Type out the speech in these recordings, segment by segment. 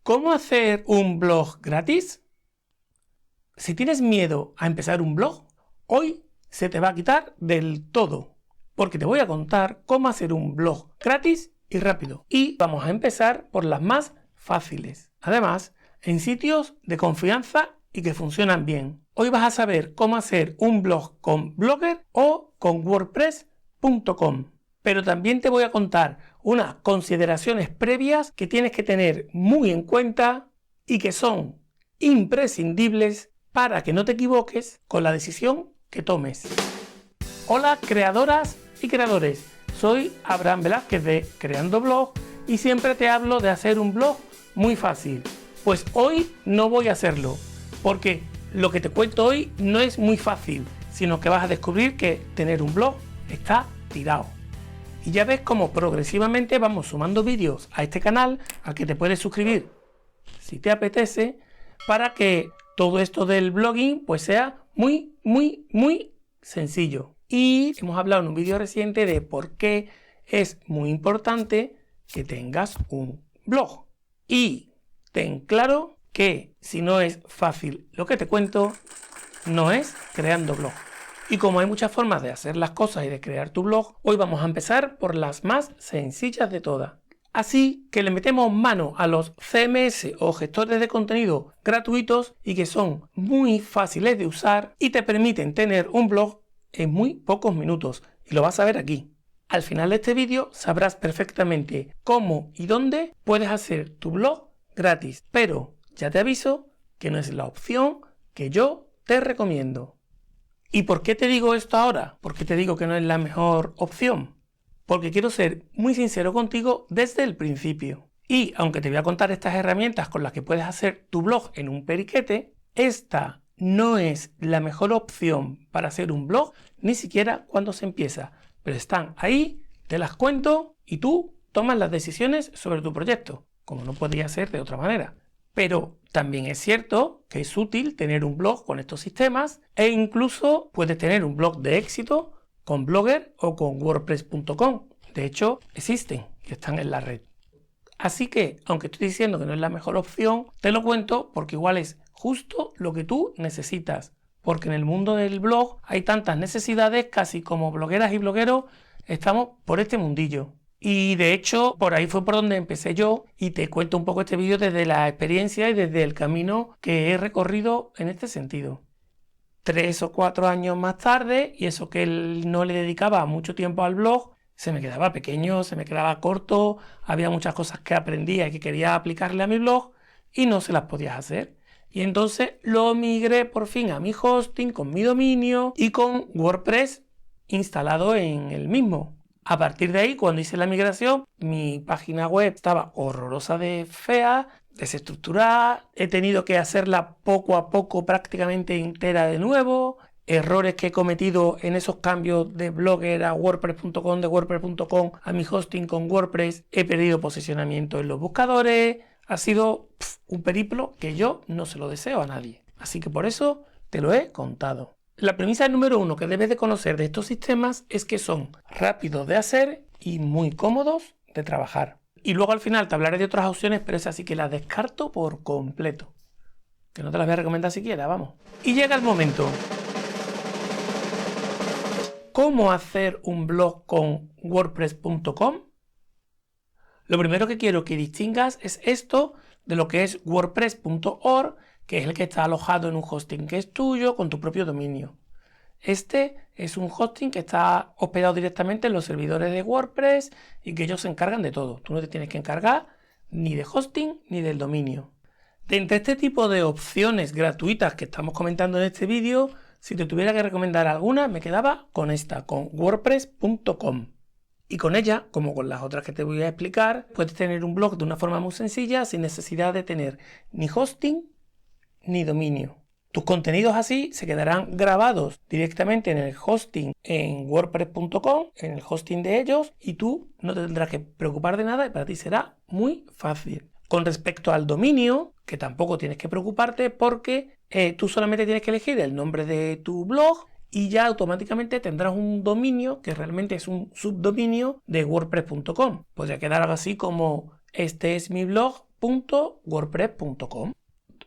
¿Cómo hacer un blog gratis? Si tienes miedo a empezar un blog, hoy se te va a quitar del todo, porque te voy a contar cómo hacer un blog gratis y rápido. Y vamos a empezar por las más fáciles. Además, en sitios de confianza y que funcionan bien. Hoy vas a saber cómo hacer un blog con Blogger o con WordPress.com. Pero también te voy a contar unas consideraciones previas que tienes que tener muy en cuenta y que son imprescindibles para que no te equivoques con la decisión que tomes. Hola creadoras y creadores, soy Abraham Velázquez de Creando Blog y siempre te hablo de hacer un blog muy fácil. Pues hoy no voy a hacerlo, porque lo que te cuento hoy no es muy fácil, sino que vas a descubrir que tener un blog está tirado. Y ya ves cómo progresivamente vamos sumando vídeos a este canal al que te puedes suscribir si te apetece, para que todo esto del blogging pues sea muy sencillo. Y hemos hablado en un vídeo reciente de por qué es muy importante que tengas un blog. Y ten claro que si no es fácil lo que te cuento, no es creando blog. Y como hay muchas formas de hacer las cosas y de crear tu blog, hoy vamos a empezar por las más sencillas de todas. Así que le metemos mano a los CMS o gestores de contenido gratuitos y que son muy fáciles de usar y te permiten tener un blog en muy pocos minutos. Y lo vas a ver aquí. Al final de este vídeo sabrás perfectamente cómo y dónde puedes hacer tu blog gratis. Pero ya te aviso que no es la opción que yo te recomiendo. ¿Y por qué te digo esto ahora? ¿Por qué te digo que no es la mejor opción? Porque quiero ser muy sincero contigo desde el principio. Y aunque te voy a contar estas herramientas con las que puedes hacer tu blog en un periquete, esta no es la mejor opción para hacer un blog, ni siquiera cuando se empieza. Pero están ahí, te las cuento y tú tomas las decisiones sobre tu proyecto, como no podría ser de otra manera. Pero también es cierto que es útil tener un blog con estos sistemas e incluso puedes tener un blog de éxito con Blogger o con WordPress.com. De hecho, existen y están en la red. Así que, aunque estoy diciendo que no es la mejor opción, te lo cuento porque igual es justo lo que tú necesitas. Porque en el mundo del blog hay tantas necesidades, casi como blogueras y blogueros estamos por este mundillo. Y de hecho, por ahí fue por donde empecé yo y te cuento un poco este vídeo desde la experiencia y desde el camino que he recorrido en este sentido. 3 o 4 años más tarde, y eso que él no le dedicaba mucho tiempo al blog, se me quedaba pequeño, se me quedaba corto, había muchas cosas que aprendía y que quería aplicarle a mi blog y no se las podía hacer. Y entonces lo migré por fin a mi hosting con mi dominio y con WordPress instalado en el mismo. A partir de ahí, cuando hice la migración, mi página web estaba horrorosa de fea, desestructurada, he tenido que hacerla poco a poco prácticamente entera de nuevo, errores que he cometido en esos cambios de Blogger a WordPress.com, de WordPress.com a mi hosting con WordPress, he perdido posicionamiento en los buscadores, ha sido un periplo que yo no se lo deseo a nadie, así que por eso te lo he contado. La premisa número 1 que debes de conocer de estos sistemas es que son rápidos de hacer y muy cómodos de trabajar. Y luego al final te hablaré de otras opciones, pero esas sí que las descarto por completo. Que no te las voy a recomendar siquiera, vamos. Y llega el momento. ¿Cómo hacer un blog con WordPress.com? Lo primero que quiero que distingas es esto de lo que es WordPress.org, que es el que está alojado en un hosting que es tuyo con tu propio dominio. Este es un hosting que está hospedado directamente en los servidores de WordPress y que ellos se encargan de todo. Tú no te tienes que encargar ni de hosting ni del dominio. De entre este tipo de opciones gratuitas que estamos comentando en este vídeo, si te tuviera que recomendar alguna, me quedaba con esta, con WordPress.com. Y con ella, como con las otras que te voy a explicar, puedes tener un blog de una forma muy sencilla sin necesidad de tener ni hosting ni dominio. Tus contenidos así se quedarán grabados directamente en el hosting en WordPress.com, en el hosting de ellos, y tú no te tendrás que preocupar de nada y para ti será muy fácil. Con respecto al dominio, que tampoco tienes que preocuparte porque tú solamente tienes que elegir el nombre de tu blog y ya automáticamente tendrás un dominio que realmente es un subdominio de WordPress.com. Podría quedar algo así como este es mi blog wordpress.com.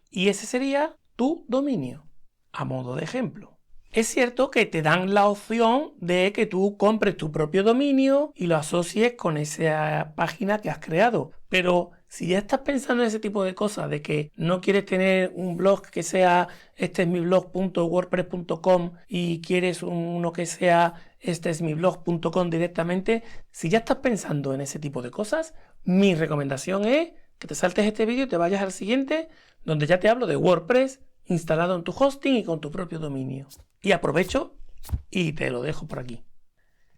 Y ese sería tu dominio, a modo de ejemplo. Es cierto que te dan la opción de que tú compres tu propio dominio y lo asocies con esa página que has creado. Pero si ya estás pensando en ese tipo de cosas, de que no quieres tener un blog que sea este es mi blog.wordpress.com y quieres uno que sea este es mi blog.com directamente, si ya estás pensando en ese tipo de cosas, mi recomendación es que te saltes este vídeo y te vayas al siguiente, donde ya te hablo de WordPress instalado en tu hosting y con tu propio dominio. Y aprovecho y te lo dejo por aquí.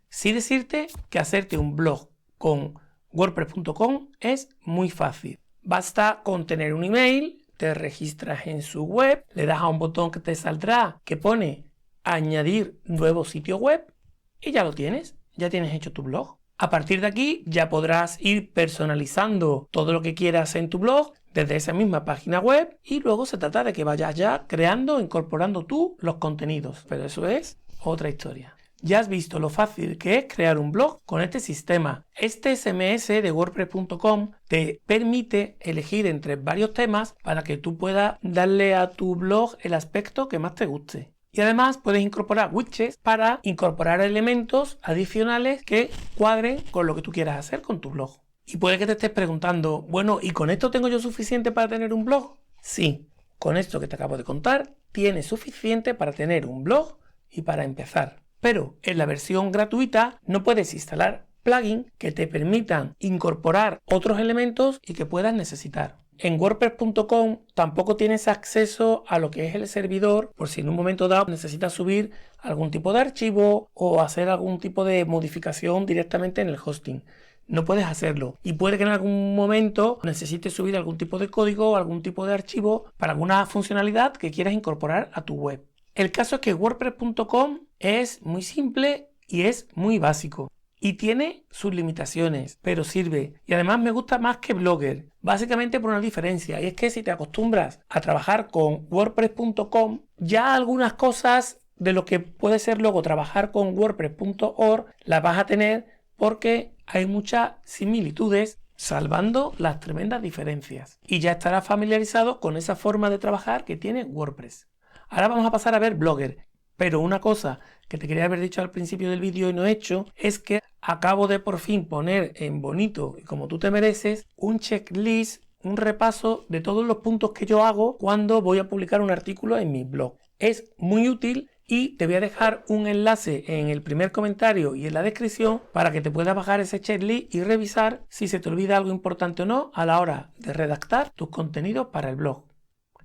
Sí decirte que hacerte un blog con wordpress.com es muy fácil. Basta con tener un email, te registras en su web, le das a un botón que te saldrá que pone añadir nuevo sitio web y ya lo tienes, ya tienes hecho tu blog. A partir de aquí ya podrás ir personalizando todo lo que quieras en tu blog desde esa misma página web y luego se trata de que vayas ya creando, incorporando tú los contenidos. Pero eso es otra historia. Ya has visto lo fácil que es crear un blog con este sistema. Este CMS de WordPress.com te permite elegir entre varios temas para que tú puedas darle a tu blog el aspecto que más te guste. Y además puedes incorporar widgets para incorporar elementos adicionales que cuadren con lo que tú quieras hacer con tu blog. Y puede que te estés preguntando, bueno, ¿y con esto tengo yo suficiente para tener un blog? Sí, con esto que te acabo de contar, tienes suficiente para tener un blog y para empezar. Pero en la versión gratuita no puedes instalar plugins que te permitan incorporar otros elementos y que puedas necesitar. En WordPress.com tampoco tienes acceso a lo que es el servidor por si en un momento dado necesitas subir algún tipo de archivo o hacer algún tipo de modificación directamente en el hosting. No puedes hacerlo y puede que en algún momento necesites subir algún tipo de código o algún tipo de archivo para alguna funcionalidad que quieras incorporar a tu web. El caso es que WordPress.com es muy simple y es muy básico. Y tiene sus limitaciones, pero sirve. Y además me gusta más que Blogger, básicamente por una diferencia. Y es que si te acostumbras a trabajar con WordPress.com, ya algunas cosas de lo que puede ser luego trabajar con WordPress.org las vas a tener porque hay muchas similitudes, salvando las tremendas diferencias. Y ya estarás familiarizado con esa forma de trabajar que tiene WordPress. Ahora vamos a pasar a ver Blogger. Pero una cosa que te quería haber dicho al principio del vídeo y no he hecho es que acabo de por fin poner en bonito y como tú te mereces un checklist, un repaso de todos los puntos que yo hago cuando voy a publicar un artículo en mi blog. Es muy útil y te voy a dejar un enlace en el primer comentario y en la descripción para que te puedas bajar ese checklist y revisar si se te olvida algo importante o no a la hora de redactar tus contenidos para el blog.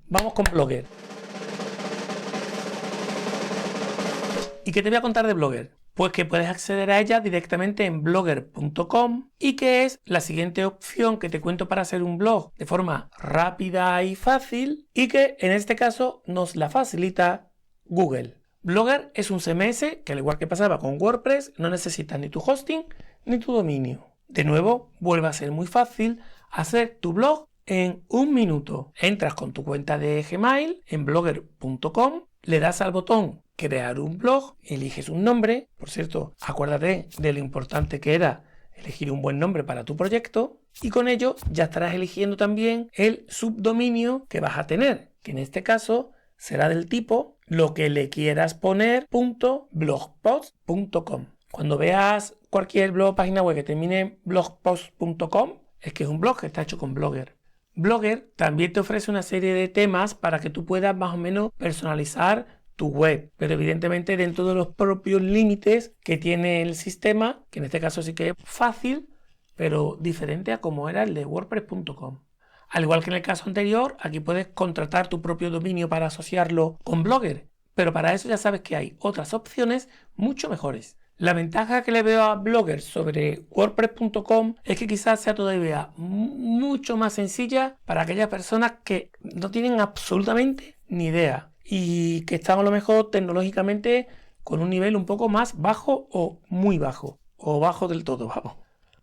Vamos con Blogger. ¿Y qué te voy a contar de Blogger? Pues que puedes acceder a ella directamente en blogger.com y que es la siguiente opción que te cuento para hacer un blog de forma rápida y fácil y que en este caso nos la facilita Google. Blogger es un CMS que al igual que pasaba con WordPress no necesitas ni tu hosting ni tu dominio. De nuevo, vuelve a ser muy fácil hacer tu blog en un minuto. Entras con tu cuenta de Gmail en blogger.com, le das al botón crear un blog, eliges un nombre. Por cierto, acuérdate de lo importante que era elegir un buen nombre para tu proyecto y con ello ya estarás eligiendo también el subdominio que vas a tener, que en este caso será del tipo lo que le quieras poner .blogpost.com. Cuando veas cualquier blog o página web que termine en blogpost.com es que es un blog que está hecho con Blogger. Blogger también te ofrece una serie de temas para que tú puedas más o menos personalizar tu web, pero evidentemente dentro de los propios límites que tiene el sistema, que en este caso sí que es fácil, pero diferente a como era el de WordPress.com. Al igual que en el caso anterior, aquí puedes contratar tu propio dominio para asociarlo con Blogger, pero para eso ya sabes que hay otras opciones mucho mejores. La ventaja que le veo a Blogger sobre WordPress.com es que quizás sea todavía mucho más sencilla para aquellas personas que no tienen absolutamente ni idea y que están a lo mejor tecnológicamente con un nivel un poco más bajo o muy bajo, o bajo del todo, vamos.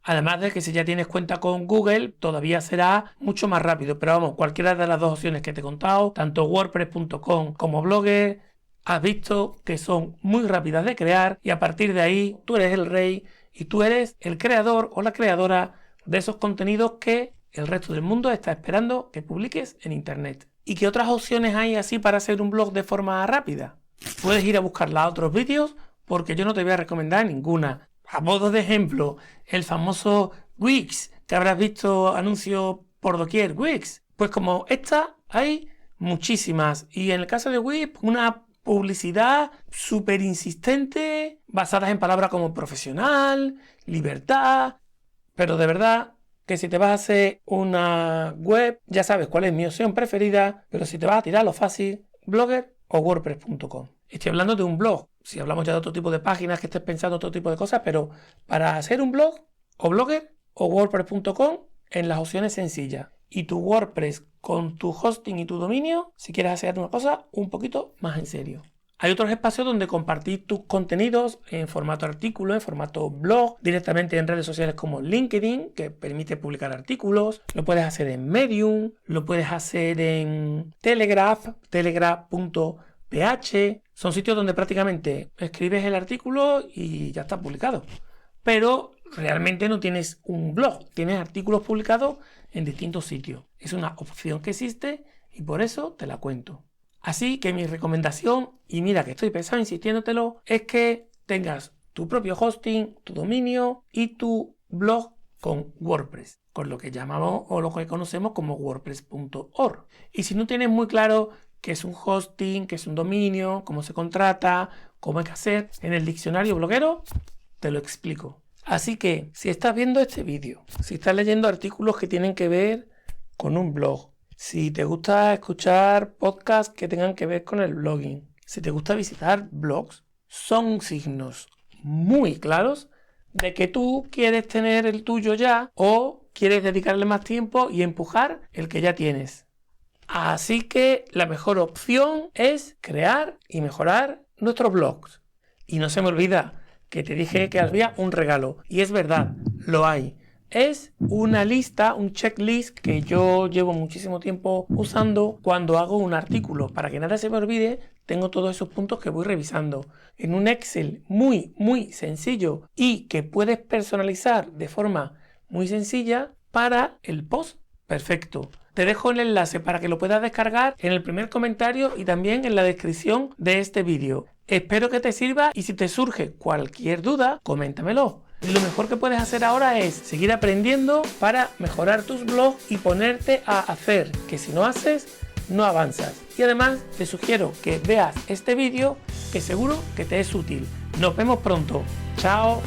Además de que si ya tienes cuenta con Google, todavía será mucho más rápido. Pero vamos, cualquiera de las dos opciones que te he contado, tanto WordPress.com como Blogger, has visto que son muy rápidas de crear y a partir de ahí tú eres el rey y tú eres el creador o la creadora de esos contenidos que el resto del mundo está esperando que publiques en internet. ¿Y qué otras opciones hay así para hacer un blog de forma rápida? Puedes ir a buscarla a otros vídeos porque yo no te voy a recomendar ninguna. A modo de ejemplo, el famoso Wix, que habrás visto anuncios por doquier, Wix. Pues como esta hay muchísimas. Y en el caso de Wix, una publicidad súper insistente, basadas en palabras como profesional, libertad. Pero de verdad que si te vas a hacer una web, ya sabes cuál es mi opción preferida, pero si te vas a tirar lo fácil, Blogger o WordPress.com. Estoy hablando de un blog. Si hablamos ya de otro tipo de páginas que estés pensando otro tipo de cosas, pero para hacer un blog, o Blogger o WordPress.com en las opciones sencillas. Y tu WordPress con tu hosting y tu dominio, si quieres hacer una cosa un poquito más en serio. Hay otros espacios donde compartir tus contenidos en formato artículo, en formato blog, directamente en redes sociales como LinkedIn, que permite publicar artículos. Lo puedes hacer en Medium, lo puedes hacer en Telegraph, telegraph.ph. Son sitios donde prácticamente escribes el artículo y ya está publicado. Pero realmente no tienes un blog, tienes artículos publicados en distintos sitios. Es una opción que existe y por eso te la cuento. Así que mi recomendación, y mira que estoy pesado insistiéndotelo, es que tengas tu propio hosting, tu dominio y tu blog con WordPress, con lo que llamamos o lo que conocemos como WordPress.org. Y si no tienes muy claro qué es un hosting, qué es un dominio, cómo se contrata, cómo hay que hacer, en el diccionario bloguero te lo explico. Así que si estás viendo este vídeo, si estás leyendo artículos que tienen que ver con un blog, si te gusta escuchar podcasts que tengan que ver con el blogging, si te gusta visitar blogs, son signos muy claros de que tú quieres tener el tuyo ya o quieres dedicarle más tiempo y empujar el que ya tienes. Así que la mejor opción es crear y mejorar nuestros blogs. Y no se me olvida que te dije que había un regalo. Y es verdad, lo hay. Es una lista, un checklist que yo llevo muchísimo tiempo usando cuando hago un artículo. Para que nada se me olvide, tengo todos esos puntos que voy revisando. En un Excel muy sencillo y que puedes personalizar de forma muy sencilla para el post perfecto. Te dejo el enlace para que lo puedas descargar en el primer comentario y también en la descripción de este vídeo. Espero que te sirva y si te surge cualquier duda, coméntamelo. Lo mejor que puedes hacer ahora es seguir aprendiendo para mejorar tus blogs y ponerte a hacer, que si no haces, no avanzas. Y además te sugiero que veas este vídeo que seguro que te es útil. Nos vemos pronto. Chao.